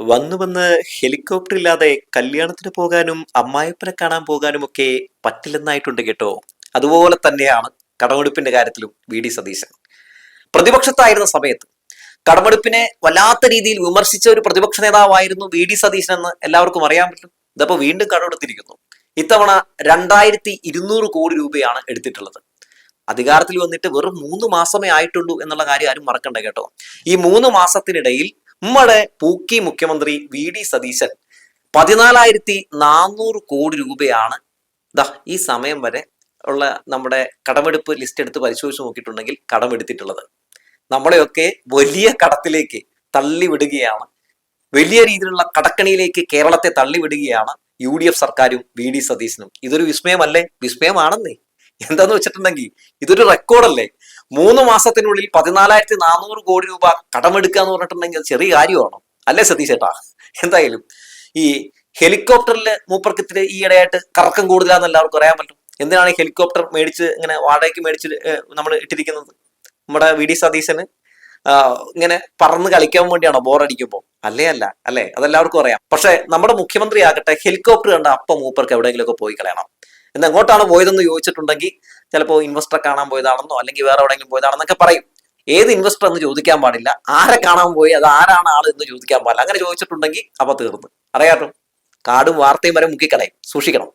വന്നു വന്ന് ഹെലികോപ്റ്റർ ഇല്ലാതെ കല്യാണത്തിന് പോകാനും അമ്മായിപ്പനെ കാണാൻ പോകാനും ഒക്കെ പറ്റില്ലെന്നായിട്ടുണ്ട് കേട്ടോ. അതുപോലെ തന്നെയാണ് കടമെടുപ്പിന്റെ കാര്യത്തിലും വി ഡി സതീശൻ. പ്രതിപക്ഷത്തായിരുന്ന സമയത്ത് കടമെടുപ്പിനെ വല്ലാത്ത രീതിയിൽ വിമർശിച്ച ഒരു പ്രതിപക്ഷ നേതാവായിരുന്നു വി ഡി സതീശൻ എന്ന് എല്ലാവർക്കും അറിയാൻ പറ്റും. ഇതപ്പോ വീണ്ടും കടമെടുത്തിരിക്കുന്നു. ഇത്തവണ 2200 കോടി രൂപയാണ് എടുത്തിട്ടുള്ളത്. അധികാരത്തിൽ വന്നിട്ട് വെറും 3 മാസമേ ആയിട്ടുള്ളൂ എന്നുള്ള കാര്യം ആരും മറക്കണ്ട കേട്ടോ. ഈ 3 മാസത്തിനിടയിൽ നമ്മുടെ പൂക്കി മുഖ്യമന്ത്രി വി ഡി സതീശൻ 14,400 കോടി രൂപയാണ് ഈ സമയം വരെ ഉള്ള നമ്മുടെ കടമെടുപ്പ് ലിസ്റ്റ് എടുത്ത് പരിശോധിച്ച് നോക്കിയിട്ടുണ്ടെങ്കിൽ കടമെടുത്തിട്ടുള്ളത്. നമ്മളെയൊക്കെ വലിയ കടത്തിലേക്ക് തള്ളിവിടുകയാണ്, വലിയ രീതിയിലുള്ള കടക്കണിയിലേക്ക് കേരളത്തെ തള്ളിവിടുകയാണ് UDF സർക്കാരും വി ഡി സതീശനും. ഇതൊരു വിസ്മയമല്ലേ? വിസ്മയമാണെന്നേ. എന്താന്ന് വെച്ചിട്ടുണ്ടെങ്കിൽ ഇതൊരു റെക്കോർഡല്ലേ. 3 മാസത്തിനുള്ളിൽ 14,400 കോടി രൂപ കടമെടുക്കുക എന്ന് പറഞ്ഞിട്ടുണ്ടെങ്കിൽ അത് ചെറിയ കാര്യമാണോ? അല്ലേ സതീശ് ചേട്ടാ? എന്തായാലും ഈ ഹെലികോപ്റ്ററിൽ മൂപ്പർക്ക് ഇത്തിരി ഈയിടെയായിട്ട് കറക്കം കൂടുതലാന്ന് എല്ലാവർക്കും അറിയാൻ പറ്റും. എന്തിനാണ് ഈ ഹെലികോപ്റ്റർ മേടിച്ച് ഇങ്ങനെ വാടകയ്ക്ക് മേടിച്ച് നമ്മൾ ഇട്ടിരിക്കുന്നത്? നമ്മുടെ വി ഡി സതീശന് ഇങ്ങനെ പറന്ന് കളിക്കാൻ വേണ്ടിയാണോ ബോറടിക്കുമ്പോൾ? അല്ലേ? അതെല്ലാവർക്കും അറിയാം. പക്ഷെ നമ്മുടെ മുഖ്യമന്ത്രി ആകട്ടെ ഹെലികോപ്റ്റർ കണ്ട അപ്പം മൂപ്പർക്ക് എവിടെയെങ്കിലുമൊക്കെ പോയി കളയണം. എന്ന് എങ്ങോട്ടാണ് പോയതെന്ന് ചോദിച്ചിട്ടുണ്ടെങ്കിൽ ചിലപ്പോൾ ഇൻവെസ്റ്ററെ കാണാൻ പോയതാണെന്നോ അല്ലെങ്കിൽ വേറെ എവിടെയെങ്കിലും പോയതാണെന്നൊക്കെ പറയും. ഏത് ഇൻവെസ്റ്റർ എന്ന് ചോദിക്കാൻ പാടില്ല, ആരെ കാണാൻ പോയി, അത് ആരാണ് ആൾ എന്ന് ചോദിക്കാൻ പാടില്ല. അങ്ങനെ ചോദിച്ചിട്ടുണ്ടെങ്കിൽ അപ്പൊ തീർന്നു. അറിയാട്ടോ, കാടും വാർത്തയും വരെ മുക്കിക്കളയും. സൂക്ഷിക്കണം.